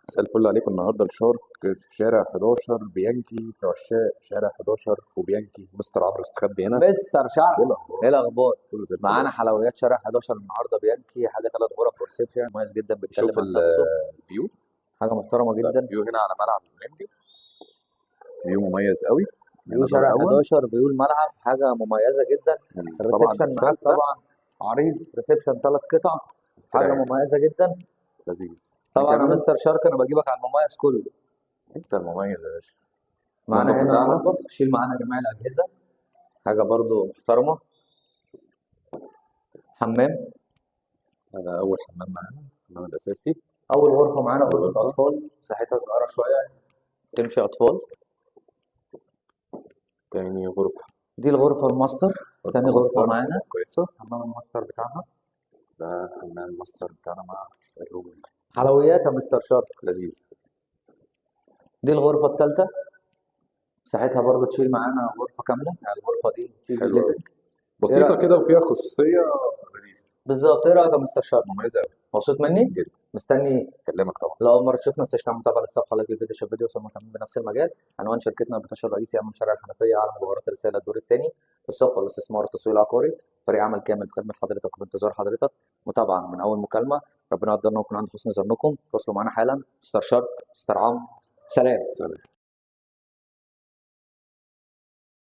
مساء الفل عليكم. النهارده الشارك في شارع 11 بيانكي، في عشاق شارع 11 وبيانكي. مستر عمرو استخبي هنا. مستر ايه شعب، الاخبار؟ ايه الاخبار؟ كله زي الفل يا معانا باشا. حلويات شارع 11 النهارده بيانكي، حاجه 3 غرف وريسبشن مميز جدا، بيتكلم شوف عن نفسه. الفيو. حاجه محترمه جدا. الفيو هنا على ملعب الاولمبي، فيو مميز قوي. فيو هنا دور شارع اول. 11، فيو الملعب، حاجه مميزه جدا. طبعا الريسبشن معاك اسفلت طبعا عريض، ريسبشن 3 قطع، حاجه استريح، مميزه جدا. لذيذ. في طبعا يا كاميرا. مستر شارك انا بجيبك على المميز كله. انت المميز يا باشا. معانا المطبخ هنا بتاعنا. مطبخ، شيل معانا جميع الاجهزه، حاجه برضو محترمه. حمام. هذا اول حمام معانا، الحمام الاساسي. اول غرفه معانا أول غرفه غرفة. اطفال، مساحتها صغيره شويه، تمشي اطفال. تاني غرفة. دي الغرفه الماستر، تاني غرفه ماستر معانا. كويسة. حمام الماستر بتاعنا. ده حمام الماستر بتاعنا مع الروم. حلويات يا مستر شارك. لذيذ. دي الغرفة الثالثة، مساحتها برضو تشيل معانا غرفة كاملة، يعني الغرفة دي تي في حلوة أوي. ليفنج. ايه بسيطة رأيك؟ كده وفيها خصوصية. لذيذة. بالظبط، ايه رأيك يا مستر شارك؟ مميزة أوي. مبسوط مني؟ جدا. مستني. أكلمك طبعا. لو أول مرة تشوفنا ما تنساش تعمل متابعة للصفحة، لايك للفيديو، شير فيديو، وصلنا كمان بنفس المجال. عنوان شركتنا البطاشه الرئيسي أمام شارع الحنفية، على مبارات الرسالة الدور الثاني، الصف والاستثمار والتسويق العقاري. فريق عمل كامل في خدمة حضرتك وفي انتظار حضرتك، متابعة من أول مكالمة. ربنا يقدرنا ونكون عند حسن ظنكم. تواصلوا معنا حالا. مستر شارك، مستر عمرو، سلام. سلام.